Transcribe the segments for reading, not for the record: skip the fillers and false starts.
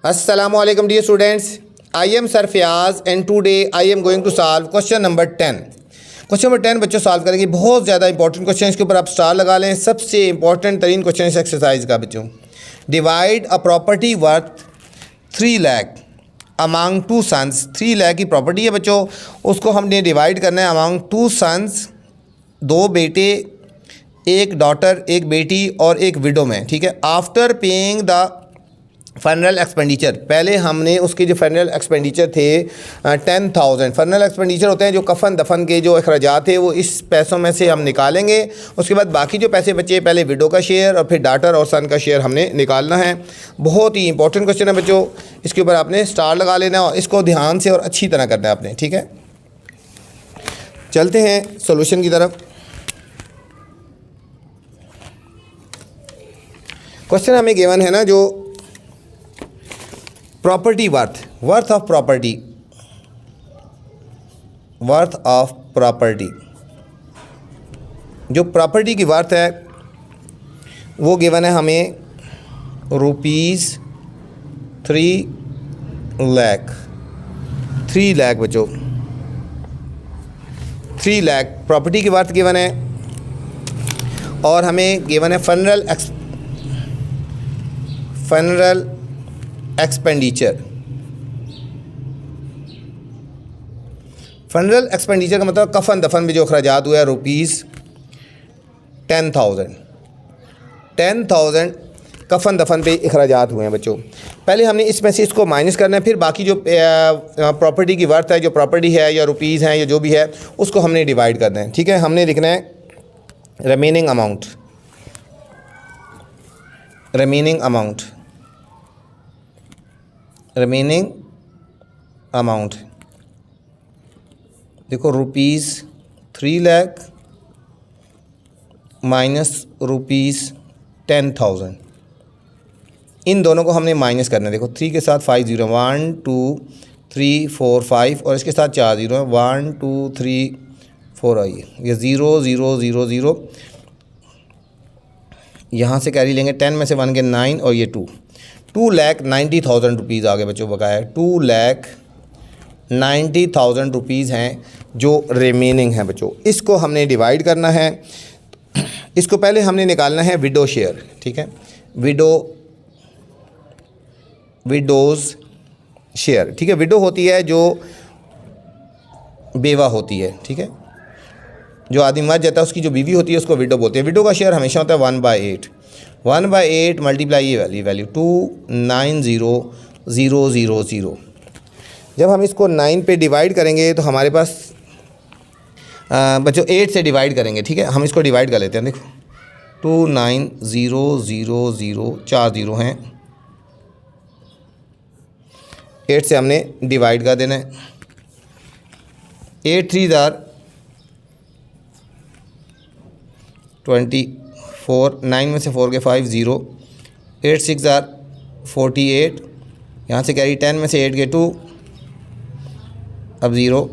Assalamu alaikum dear students. I am Sir Fiyaz and today I am going to solve question number 10. Question number 10 बच्चों solve करेंगे। बहुत ज़्यादा important question, इसके ऊपर आप star लगा लें। सबसे इंपॉर्टेंट तरीन क्वेश्चन इस एक्सरसाइज का बच्चों। Divide a property worth 3 lakh among 2 sons. 3 lakh की प्रॉपर्टी है बच्चों, उसको हमने डिवाइड करना है अमांग 2 सन्स, 2 बेटे, एक डॉटर, एक बेटी और एक विडो में। ठीक है। After paying the funeral expenditure, पहले हमने उसके जो फनरल एक्सपेंडिचर थे 10,000 फनरल एक्सपेंडिचर होते हैं, जो कफन दफन के जो अखराजात थे वो इस पैसों में से हम निकालेंगे। उसके बाद बाकी जो पैसे बचे, पहले विडो का शेयर और फिर डॉटर और सन का शेयर हमने निकालना है। बहुत ही इंपॉर्टेंट क्वेश्चन है बच्चों, इसके ऊपर आपने स्टार लगा लेना और इसको ध्यान से और अच्छी तरह करना है आपने। ठीक है, चलते हैं सोल्यूशन की तरफ। क्वेश्चन हमें गिवन है ना, जो प्रॉपर्टी वर्थ ऑफ प्रॉपर्टी, जो प्रॉपर्टी की वर्थ है वो गिवन है हमें ₹3 लाख। 3 लाख बच्चों, 3 लाख प्रॉपर्टी की वर्थ गिवन है और हमें गिवन है फनरल एक्सपेंडिचर। फनरल एक्सपेंडिचर का मतलब कफन दफन में जो अखराजात हुआ है ₹10,000 कफन दफन पे अखराजात हुए हैं बच्चों। पहले हमने इसमें से इसको माइनस करना है, फिर बाकी जो प्रॉपर्टी की वर्थ है, जो प्रॉपर्टी है या रुपीज़ हैं या जो भी है, उसको हमने डिवाइड करना है। ठीक है, हमने लिखना है रिमेनिंग अमाउंट देखो, ₹3 लाख माइनस ₹10,000, इन दोनों को हमने माइनस करना है। देखो 3 के साथ 5 ज़ीरो, 1 2 3 4 5 और इसके साथ 4 ज़ीरो है, 1 2 3 4 आइए, ये 0 0 0 0, यहाँ से कैरी लेंगे, 10 में से 1 के 9 और ये 2,90,000 रुपीज़ आ गए बच्चों, बकाया है 2,90,000 रुपीज़ हैं जो रिमेनिंग है बच्चों। इसको हमने डिवाइड करना है। इसको पहले हमने निकालना है विडो शेयर। ठीक है, विडोज़ शेयर। ठीक है, विडो होती है जो बेवा होती है। ठीक है, जो आदमी मर जाता है उसकी जो बीवी होती है उसको विडो बोलते हैं। विडो का शेयर हमेशा होता है 1/8 मल्टीप्लाई ये वैल्यू 2,90,000। जब हम इसको 9 पे डिवाइड करेंगे तो हमारे पास बच्चों 8 से डिवाइड करेंगे। ठीक है, हम इसको डिवाइड कर लेते हैं। देखो 2,90,000, 4 ज़ीरो हैं, 8 से हमने डिवाइड कर देना है। 8 3 24, 9 में से 4 के 5 ज़ीरो, 8 6 48, यहाँ से कैरी 10 में से 8 के 2, अब ज़ीरो,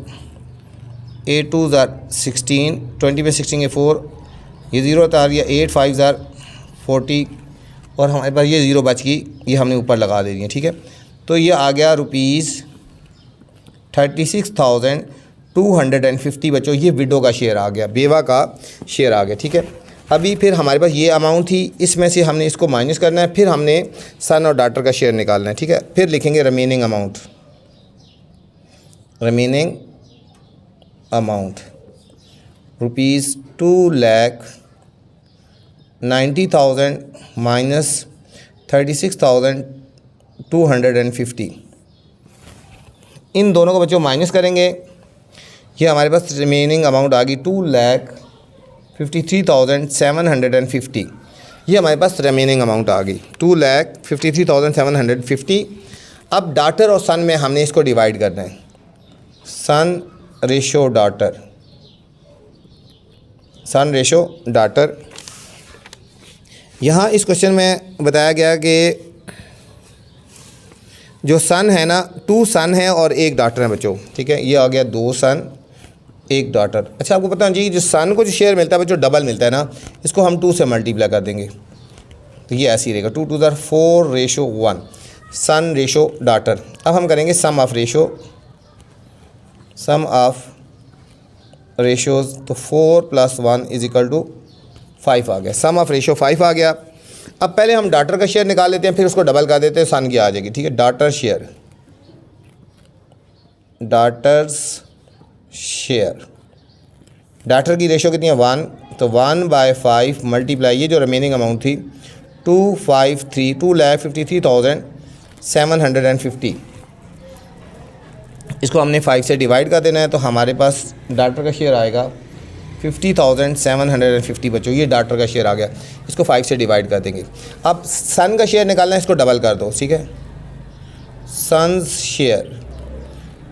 8 2 16, 20 में 16 के 4, ये ज़ीरो था, ये 8 5 40 और हमारे पास ये ज़ीरो बच गई, ये हमने ऊपर लगा दे दी है। ठीक है, तो ये आ गया ₹36,250 बच्चों, ये विडो का शेयर आ गया, बेवा का शेयर आ गया। ठीक है, अभी फिर हमारे पास ये अमाउंट थी, इसमें से हमने इसको माइनस करना है, फिर हमने सन और डॉटर का शेयर निकालना है। ठीक है, फिर लिखेंगे रिमेनिंग अमाउंट ₹2,90,000 माइनस 36,250, इन दोनों को बच्चों माइनस करेंगे। ये हमारे पास रिमेनिंग अमाउंट आ गई 2,53,750, ये हमारे पास रिमेनिंग अमाउंट आ गई 2,53,750। अब डॉटर और सन में हमने इसको डिवाइड करना है, सन रेशो डॉटर। यहाँ इस क्वेश्चन में बताया गया कि जो सन है ना, 2 सन है और 1 डॉटर है बच्चों। ठीक है, ये आ गया 2 सन 1 डॉटर। अच्छा, आपको पता है जी, जो सन को जो शेयर मिलता है बच्चों डबल मिलता है ना, इसको हम 2 से मल्टीप्लाई कर देंगे तो ये ऐसे ही रहेगा 2 2 4 रेशो 1। सन रेशो डाटर। अब हम करेंगे सम ऑफ रेशोज़। तो 4 + 1 = 5 आ गया। सम ऑफ रेशो 5 आ गया। अब पहले हम डाटर का शेयर निकाल लेते हैं, फिर उसको डबल कर देते हैं, सन की आ जाएगी। ठीक है, डाटर की रेशो कितनी है 1, तो 1/5 मल्टीप्लाई ये जो रिमेनिंग अमाउंट थी 253,750। इसको हमने 5 से डिवाइड कर देना है, तो हमारे पास डाटर का शेयर आएगा 50,750 बच्चों। ये डाटर का शेयर आ गया। इसको 5 से डिवाइड कर देंगे। अब सन का शेयर निकालना है, इसको डबल कर दो। ठीक है, सन्स शेयर,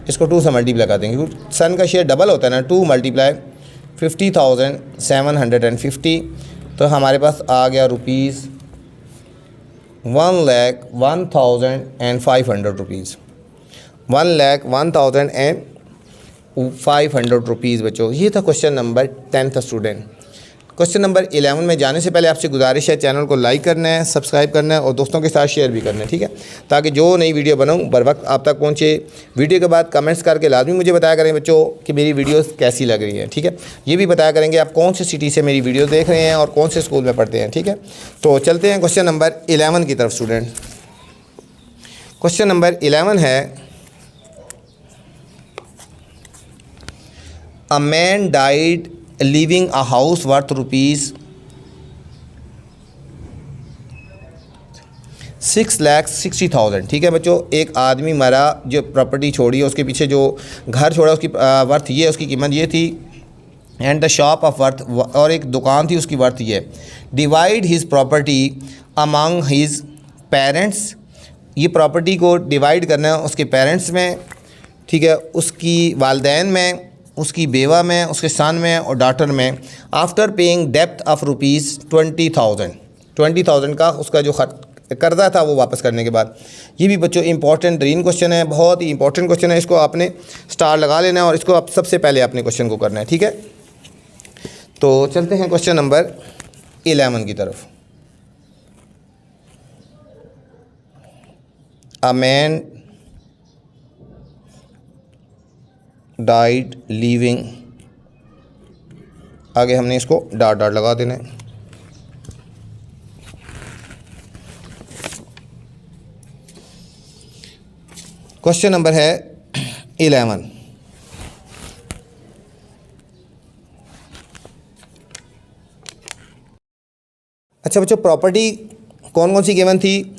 इसको 2 से मल्टीप्लाई कर देंगे। सन का शेयर डबल होता है ना, 2 × 50,750। तो हमारे पास आ गया रुपीज़ 1,01,500 रुपीज़। 1,01,500 रुपीज़ बच्चों। ये था क्वेश्चन नंबर 10 था स्टूडेंट। क्वेश्चन नंबर 11 में जाने से पहले आपसे गुजारिश है, चैनल को लाइक करना है, सब्सक्राइब करना है और दोस्तों के साथ शेयर भी करना है। ठीक है, ताकि जो नई वीडियो बनाऊँ बर वक्त आप तक पहुँचे। वीडियो के बाद कमेंट्स करके लाजमी मुझे बताया करें बच्चों कि मेरी वीडियोस कैसी लग रही है। ठीक है, ये भी बताया करेंगे आप कौन सी सिटी से मेरी वीडियो देख रहे हैं और कौन से स्कूल में पढ़ते हैं। ठीक है, तो चलते हैं क्वेश्चन नंबर 11 की तरफ स्टूडेंट। क्वेश्चन नंबर 11 है, A man died leaving a house worth ₹6,60,000। ठीक है बच्चों, एक आदमी मरा जो प्रॉपर्टी छोड़ी है, उसके पीछे जो घर छोड़ा उसकी वर्थ ये, उसकी कीमत ये थी। And the shop of worth, और एक दुकान थी उसकी वर्थ ये। Divide his property among his parents. ये प्रॉपर्टी को डिवाइड करना है उसके पेरेंट्स में। ठीक है, उसकी वालदैन में, उसकी बेवा में, उसके सन में और डॉटर में। आफ्टर पेइंग डेप्थ ऑफ ₹20,000 का उसका जो कर्जा था वो वापस करने के बाद। ये भी बच्चों इंपॉर्टेंट रीन क्वेश्चन है, बहुत ही इंपॉर्टेंट क्वेश्चन है। इसको आपने स्टार लगा लेना है और इसको आप सबसे पहले अपने क्वेश्चन को करना है। ठीक है, तो चलते हैं क्वेश्चन नंबर 11 की तरफ। अ मैन डाइड लीविंग, आगे हमने इसको डॉट डॉट लगा देना है। क्वेश्चन नंबर है 11। अच्छा बच्चों, प्रॉपर्टी कौन कौन सी गिवन थी?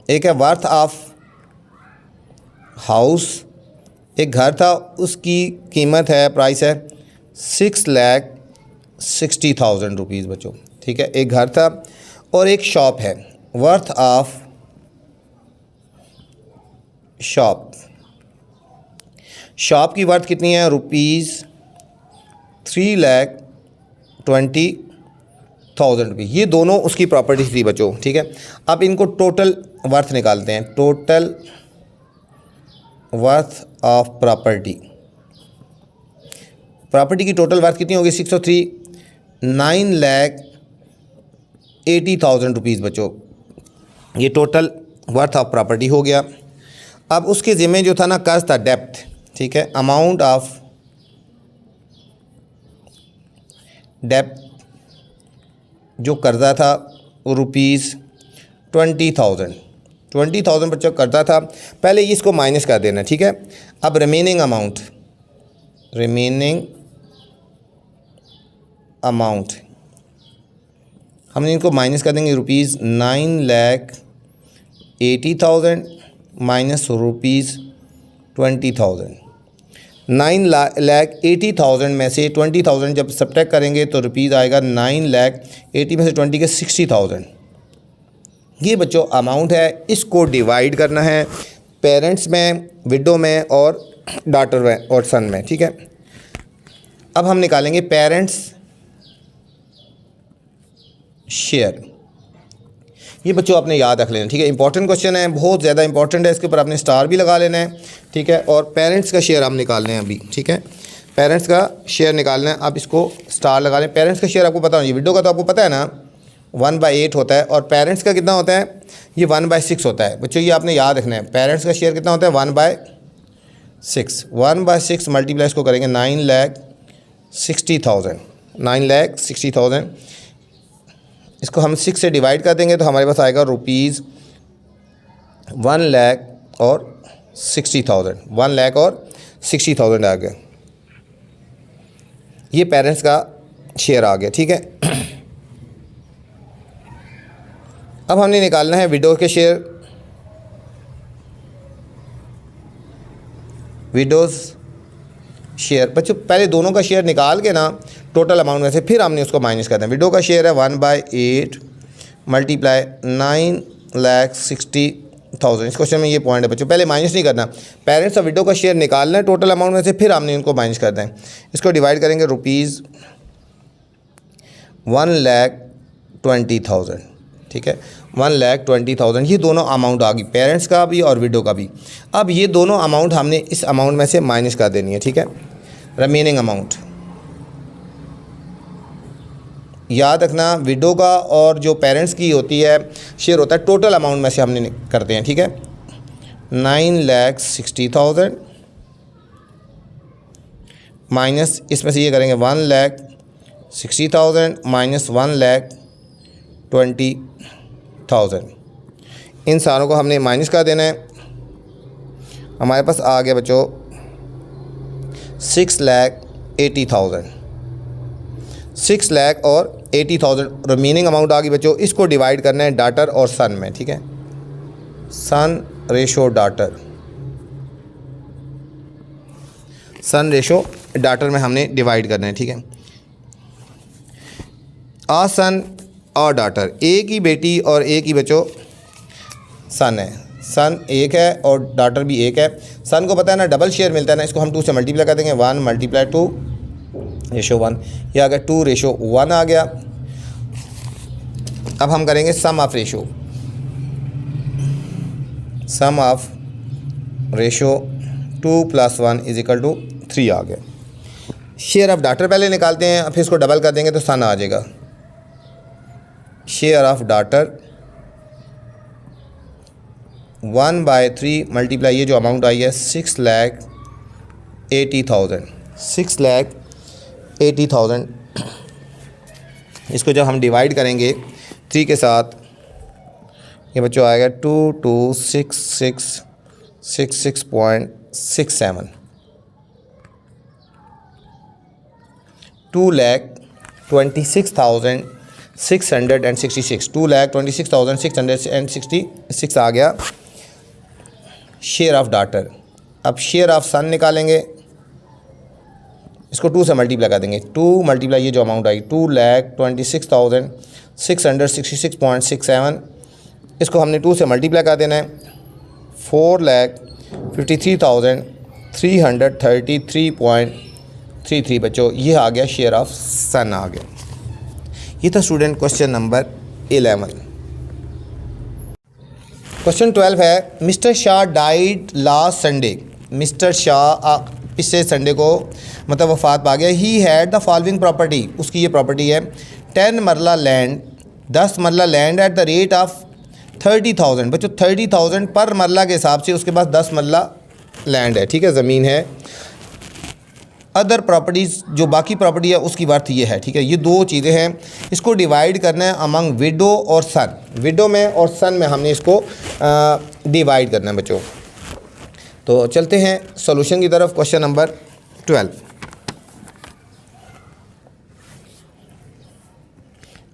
एक है वर्थ ऑफ हाउस, एक घर था उसकी कीमत है, प्राइस है 6,60,000 रुपीज़ बच्चों। ठीक है, एक घर था। और एक शॉप है, वर्थ ऑफ शॉप की वर्थ कितनी है? ₹3,20,000 रुपीज़। ये दोनों उसकी प्रॉपर्टी थी बच्चों। ठीक है, अब इनको टोटल वर्थ निकालते हैं। टोटल वर्थ ऑफ प्रॉपर्टी की टोटल वर्थ कितनी होगी? 603, 9,80,000 रुपीज़ बच्चों। ये टोटल वर्थ ऑफ प्रॉपर्टी हो गया। अब उसके ज़िम्मे जो था ना कर्ज था, डेप्थ। ठीक है, अमाउंट ऑफ डेप्थ जो कर्जा था वो ₹20,000 बच्चों कर्जा था। पहले इसको माइनस कर देना। ठीक है, अब रिमेनिंग अमाउंट हम इनको माइनस कर देंगे। ₹9,80,000 माइनस ₹20,000। 9,80,000 में से 20,000 जब सब्ट्रैक्ट करेंगे तो रुपीज़ आएगा 9,80,000 में से 20 के 60,000। ये बच्चों अमाउंट है। इसको डिवाइड करना है पेरेंट्स में, विडो में और डॉटर में और सन में। ठीक है, अब हम निकालेंगे पेरेंट्स शेयर। ये बच्चों आपने याद रख लेना। ठीक है, इंपॉर्टेंट क्वेश्चन है, बहुत ज़्यादा इंपॉर्टेंट है। इसके ऊपर आपने स्टार भी लगा लेना है। ठीक है, और पेरेंट्स का शेयर हम निकालने हैं अभी। ठीक है, पेरेंट्स का शेयर निकालना है। आप इसको स्टार लगा लें। पेरेंट्स का शेयर आपको पता होना चाहिए। विडो का तो आपको पता है ना, 1/8 होता है और पेरेंट्स का कितना होता है, ये 1/6 होता है। बच्चों ये आपने याद रखना है, पेरेंट्स का शेयर कितना होता है 1/6। 1/6 मल्टीप्लाई इसको करेंगे 9,60,000, 9,60,000। इसको हम 6 से डिवाइड कर देंगे तो हमारे पास आएगा रुपीज़ 1,60,000, 1,60,000 आ गया। ये पेरेंट्स का शेयर आ गया, ठीक है। अब हमने निकालना है विडो के शेयर, विडोज़ शेयर। बच्चों पहले दोनों का शेयर निकाल के ना टोटल अमाउंट में से फिर हमने उसको माइनस करना है। विडो का शेयर है 1/8 मल्टीप्लाई 9,60,000। इस क्वेश्चन में ये पॉइंट है बच्चों, पहले माइनस नहीं करना, पेरेंट्स और विडो का शेयर निकालना है टोटल अमाउंट में से, फिर हमने उनको माइनस करना है। इसको डिवाइड करेंगे रुपीज़ 1,20,000, ठीक है, 1,20,000। ये दोनों अमाउंट आ गई, पेरेंट्स का भी और विडो का भी। अब ये दोनों अमाउंट हमने इस अमाउंट में से माइनस कर देनी है, ठीक है। रिमेनिंग अमाउंट याद रखना, विडो का और जो पेरेंट्स की होती है शेयर होता है टोटल अमाउंट में से हमने करते हैं, ठीक है। 9,60,000 माइनस इसमें से ये करेंगे 1,60,000 माइनस 1,20,000। इन सारों को हमने माइनस कर देना है। हमारे पास आ गया बच्चों 6,80,000, 6,80,000 रिमेनिंग अमाउंट आ गई बच्चों। इसको डिवाइड करना है डाटर और सन में, ठीक है, सन रेशो डाटर, सन रेशो डाटर में हमने डिवाइड करना है, ठीक है। आ सन और डाटर, एक ही बेटी और एक ही बच्चों सन है, सन एक है और डाटर भी एक है। सन को पता है ना डबल शेयर मिलता है ना, इसको हम 2 से मल्टीप्लाई कर देंगे, 1 × 2 रेशो 1, ये आ गया 2:1 आ गया। अब हम करेंगे sum of ratio, sum of ratio 2 + 1 = 3 आ गया। शेयर ऑफ डाटर पहले निकालते हैं, फिर इसको डबल कर देंगे तो सन आ जाएगा। शेयर ऑफ डाटर 1/3 मल्टीप्लाई ये जो अमाउंट आई है 6,80,000, 6,80,000। इसको जब हम डिवाइड करेंगे 3 के साथ, ये बच्चों आएगा 226666.67, 2,26,666, 2,26,666 आ गया शेयर ऑफ डाटर। अब शेयर ऑफ सन निकालेंगे, इसको 2 से मल्टीप्लाई कर देंगे, 2 × ये जो अमाउंट आई 2,26,666.67। इसको हमने 2 से मल्टीप्लाई कर देना है, 4,53,333.33 बच्चों ये आ गया शेयर ऑफ सन आ गया। ये था स्टूडेंट क्वेश्चन नंबर 11। क्वेश्चन 12 है, mister Shah died last Sunday. Mister Shah पिछले संडे को मतलब वफात पा गया। He had the following property, उसकी ये प्रॉपर्टी है 10 मरला लैंड, 10 मरला land at the rate of 30,000। बच्चों 30,000 पर मरला के हिसाब से उसके पास 10 मरला लैंड है, ठीक है, ज़मीन है। अदर प्रॉपर्टीज़ जो बाकी प्रॉपर्टी है उसकी वर्थ ये है, ठीक है। ये दो चीज़ें हैं, इसको डिवाइड करना है अमंग विडो और सन। विडो में और सन में हमने इसको डिवाइड करना है बच्चों। तो चलते हैं सॉल्यूशन की तरफ। Question number 12।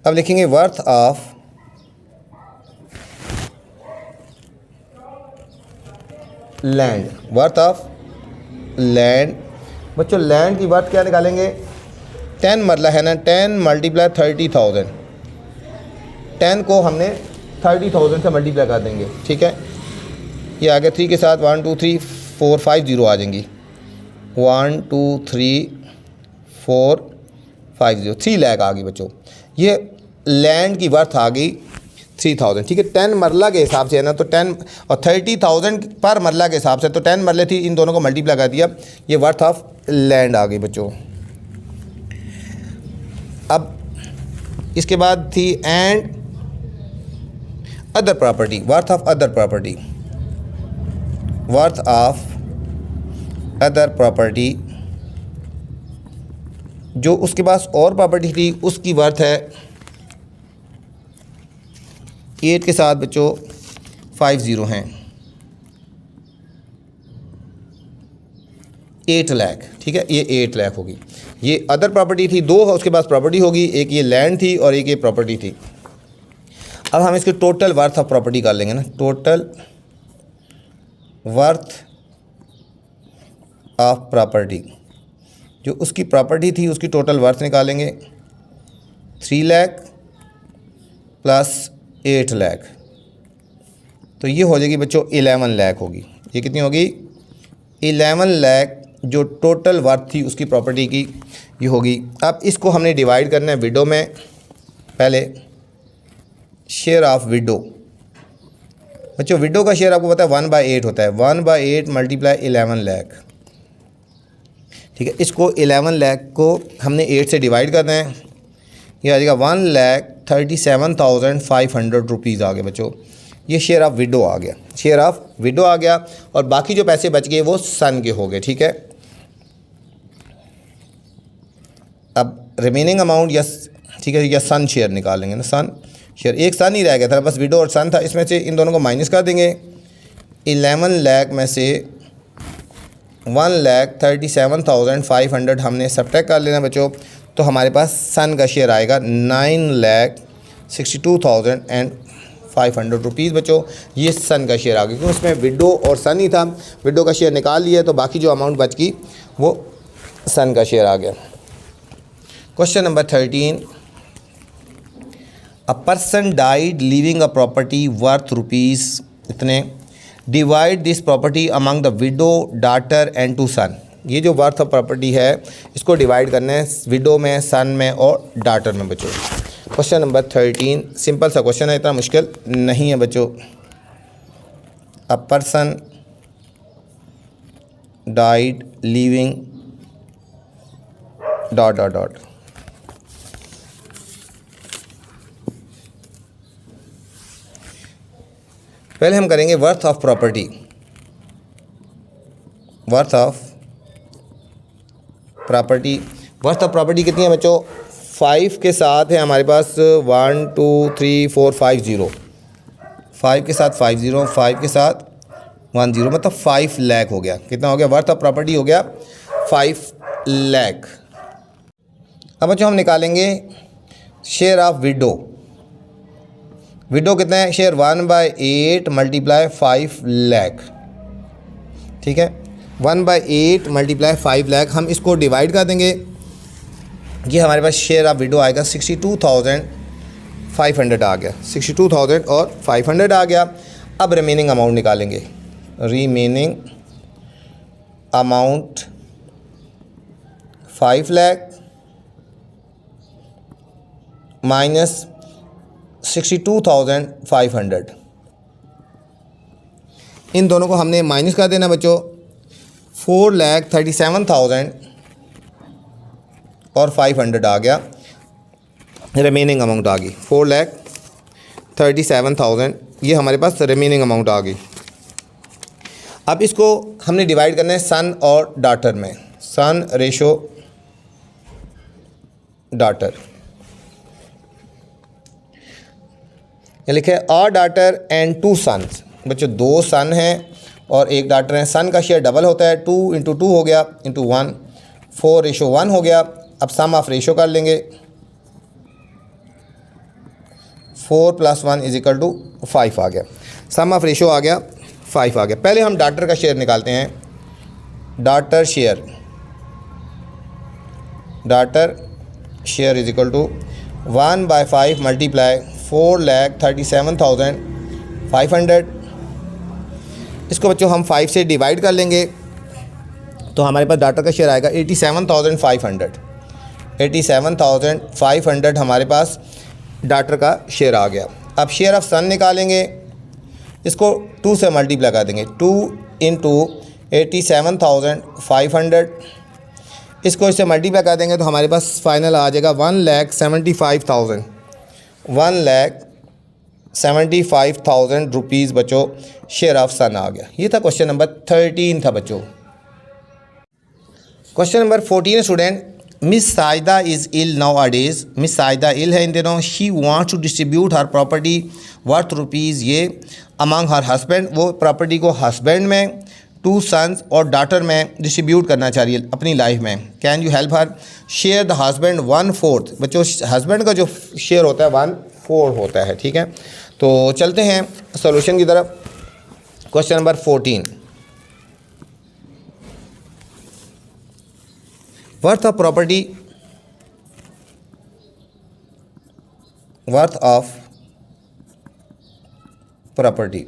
अब लिखेंगे worth of land, worth of land. बच्चों लैंड की वर्थ क्या निकालेंगे, 10 मरला है ना, 10 × 30,000, 10 को हमने 30,000 से मल्टीप्लाई कर देंगे, ठीक है। ये आगे 3 के साथ 1 2 3 4 5 0 आ जाएंगी, 1 2 3 4 5 0, 3 लाख आ गई बच्चों। ये लैंड की वर्थ आ गई 3,000, ठीक है। 10 मरला के हिसाब से है ना, तो 10 और 30,000 पर मरला के हिसाब से, तो 10 मरले थी, इन दोनों को मल्टीप्लाई कर दिया, ये वर्थ ऑफ लैंड आ गई बच्चों। अब इसके बाद थी and other property, worth of other property, worth of other property, जो उसके पास और प्रॉपर्टी थी उसकी वर्थ है 8 के साथ बच्चों 50 हैं, 8 लाख। ठीक है, ये 8 लाख होगी। ये अदर प्रॉपर्टी थी, 2 उसके पास प्रॉपर्टी होगी, एक ये लैंड थी और एक ये प्रॉपर्टी थी। अब हम इसके टोटल वर्थ ऑफ प्रॉपर्टी कर लेंगे ना, टोटल वर्थ ऑफ प्रॉपर्टी, जो उसकी प्रॉपर्टी थी उसकी टोटल वर्थ निकालेंगे। 3 लाख प्लस 8 लाख, तो ये हो जाएगी बच्चों 11 लाख होगी। ये कितनी होगी? 11 लाख जो टोटल वर्थ थी उसकी प्रॉपर्टी की ये होगी। अब इसको हमने डिवाइड करना है विडो में। पहले शेयर ऑफ विडो, बच्चों विडो का शेयर आपको पता है 1/8 होता है, 1/8 मल्टीप्लाई 11 लाख। ठीक है, इसको 11 लाख को हमने 8 से डिवाइड करना है, ये आ जाएगा 1,37,500 रुपीज़ आ गए बच्चों। ये शेयर ऑफ विडो आ गया, शेयर ऑफ विडो आ गया, और बाकी जो पैसे बच गए वो सन के हो गए। ठीक है, अब रिमेनिंग अमाउंट ठीक है, या सन शेयर निकालेंगे ना, सन शेयर, एक सन ही रह गया था बस, विडो और सन था, इसमें से इन दोनों को माइनस कर देंगे। 11 लाख में से 1,37,500 हमने सब्ट्रैक्ट कर लेना बच्चों, तो हमारे पास सन का शेयर आएगा 9,62,500 रुपीज़ बच्चों। ये सन का शेयर आ गया, क्योंकि उसमें विडो और सन ही था, विडो का शेयर निकाल लिया तो बाकी जो अमाउंट बच गई वो सन का शेयर आ गया। Question number 13, a person died leaving a property worth rupees इतने, divide this property among the widow, daughter and 2 son. ये जो वर्थ ऑफ प्रॉपर्टी है इसको डिवाइड करना है विडो में, सन में और डॉटर में बच्चों। क्वेश्चन नंबर 13 सिंपल सा क्वेश्चन है, इतना मुश्किल नहीं है बच्चों। अ person died leaving dot dot dot, पहले हम करेंगे worth of property. Worth of property, worth of property कितनी है बच्चों? 5 के साथ है हमारे पास 1 2 3 4 5 0, 5 के साथ 50, 5 के साथ 10, मतलब 5 लाख हो गया। कितना हो गया? वर्थ ऑफ प्रॉपर्टी हो गया 5 लाख। अब बच्चों हम निकालेंगे शेयर ऑफ विडो। विडो कितना है? Share 1/8 multiply 5 lakh. ठीक है, 1/8 मल्टीप्लाई 5 लाख, हम इसको डिवाइड कर देंगे। ये हमारे पास शेयर ऑफ विडो आएगा 62,500 आ गया, 62,000 और 500 आ गया। अब रिमेनिंग अमाउंट निकालेंगे। रिमेनिंग अमाउंट 5 लाख माइनस 62,500, इन दोनों को हमने माइनस कर देना बच्चों। 4,37,000 और 500 आ गया, रिमेनिंग अमाउंट आ गई 4,37,000, ये हमारे पास रिमेनिंग अमाउंट आ गई। अब इसको हमने डिवाइड करना है सन और डॉटर में, सन रेशो डॉटर। ये लिखे अ डॉटर एंड 2 सन्स, बच्चों 2 सन हैं और 1 डॉटर है। सन का शेयर डबल होता है, 2 × 2 हो गया इंटू 1, 4:1 हो गया। अब सम ऑफ रेशो कर लेंगे, 4 + 1 = 5 आ गया। सम ऑफ रेशो आ गया 5 आ गया। पहले हम डॉटर का शेयर निकालते हैं। Daughter share, daughter share = 1/5 multiply 4,37,500। इसको बच्चों हम 5 से डिवाइड कर लेंगे तो हमारे पास डॉटर का शेयर आएगा 87,500। 87,500 हमारे पास डॉटर का शेयर आ गया। अब शेयर ऑफ सन निकालेंगे, इसको 2 से मल्टीप्लाई कर देंगे, 2 × 87,500। इसको इससे मल्टीप्लाई कर देंगे तो हमारे पास फाइनल आ जाएगा 1,75,000। 1,75,000 रुपीज़ बच्चों शेयर ऑफ सन आ गया। ये था क्वेश्चन नंबर 13 था बच्चों। Question number 14 student, Miss Saida is ill nowadays. Miss Saida ill है इन दिनों। She wants to distribute her property worth rupees ये अमंग हर हस्बैंड। वो प्रॉपर्टी को हस्बैंड में, 2 सन्स और डॉटर में डिस्ट्रीब्यूट करना चाहिए अपनी लाइफ में। Can you help her? Share the husband 1/4। बच्चों हस्बैंड का जो शेयर होता है 1/4 होता है, ठीक है। तो चलते हैं सॉल्यूशन की तरफ। Question number 14, worth of property, worth of property.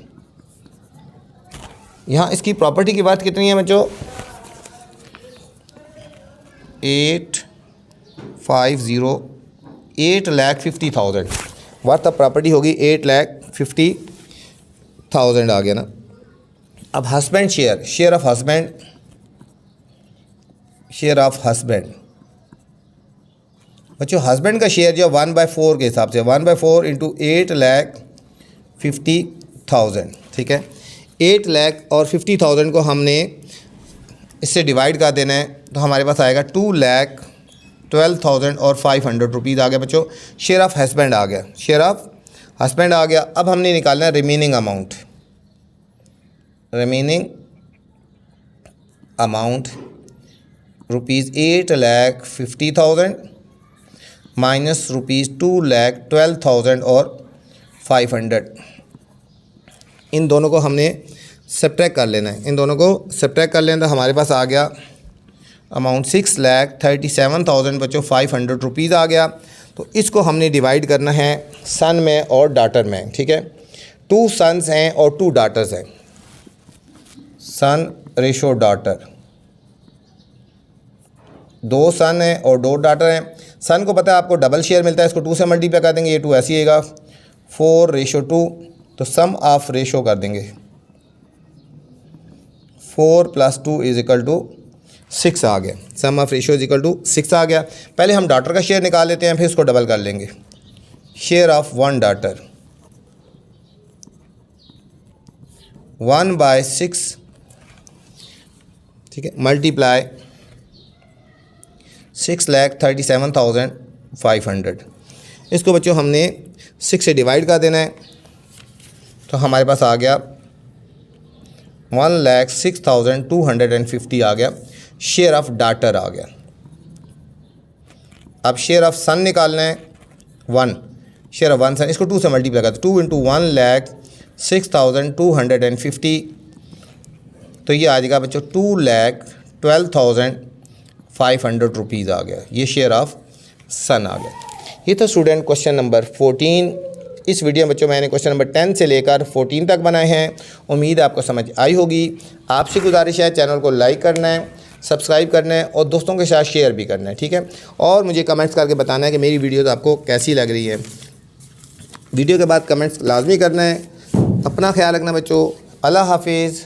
यहाँ इसकी प्रॉपर्टी की बात कितनी है बच्चों? 8,50,000 वर्थ ऑफ प्रॉपर्टी होगी 8,50,000 आ गया ना। अब husband share, share of husband, share of husband बच्चों हस्बैंड का शेयर जो 1/4 के हिसाब से 1/4 इंटू 8,50,000, ठीक है। 8,50,000 को हमने इससे डिवाइड कर देना है तो हमारे पास आएगा 2,12,500 रुपीज़ आ गया बच्चों। शेयर ऑफ हस्बैंड आ गया, शेयर ऑफ हस्बैंड आ गया। अब हमने निकालना है remaining amount, remaining amount rupees 8,50,000 minus rupees 2,12,500। इन दोनों को हमने सब्ट्रैक्ट कर लेना है। इन दोनों को सब्ट्रैक्ट कर लेना तो हमारे पास आ गया अमाउंट 6,37,000 बच्चों 500 रुपीज़ आ गया। तो इसको हमने डिवाइड करना है सन में और डॉटर में, ठीक है। 2 सन्स हैं और 2 डॉटर्स हैं। सन रेशो डॉटर, 2 सन हैं और 2 डॉटर हैं। सन को पता है आपको डबल शेयर मिलता है, इसको 2 से मल्टीप्लाई कर देंगे, ये 2 ऐसे ही आएगा 4:2। तो सम ऑफ रेशो कर देंगे 4 + 2 = 6 आ गया। सम ऑफ रेशो = 6 आ गया। पहले हम डॉटर का शेयर निकाल लेते हैं, फिर इसको डबल कर लेंगे। शेयर ऑफ 1 डॉटर 1/6, ठीक है, मल्टीप्लाई 6,37,500। इसको बच्चों हमने 6 से डिवाइड कर देना है तो हमारे पास आ गया 1,06,250 आ गया। शेयर ऑफ डॉटर आ गया। अब शेयर ऑफ सन निकालना है 1, शेयर ऑफ 1 सन, इसको 2 से मल्टीप्लाई करते 2 × 1,06,250 तो ये आ जाएगा बच्चों 2,12,500 रुपीज़ आ गया। ये शेयर ऑफ सन आ गया। ये था स्टूडेंट क्वेश्चन नंबर 14। इस वीडियो में बच्चों मैंने क्वेश्चन नंबर 10 से लेकर 14 तक बनाए हैं। उम्मीद है आपको समझ आई होगी। आपसे गुजारिश है चैनल को लाइक करना है, सब्सक्राइब करना है और दोस्तों के साथ शेयर भी करना है, ठीक है। और मुझे कमेंट्स करके बताना है कि मेरी वीडियोस आपको कैसी लग रही है। वीडियो के बाद कमेंट्स लाजमी करना है। अपना ख्याल रखना बच्चों। अल्लाह हाफिज़।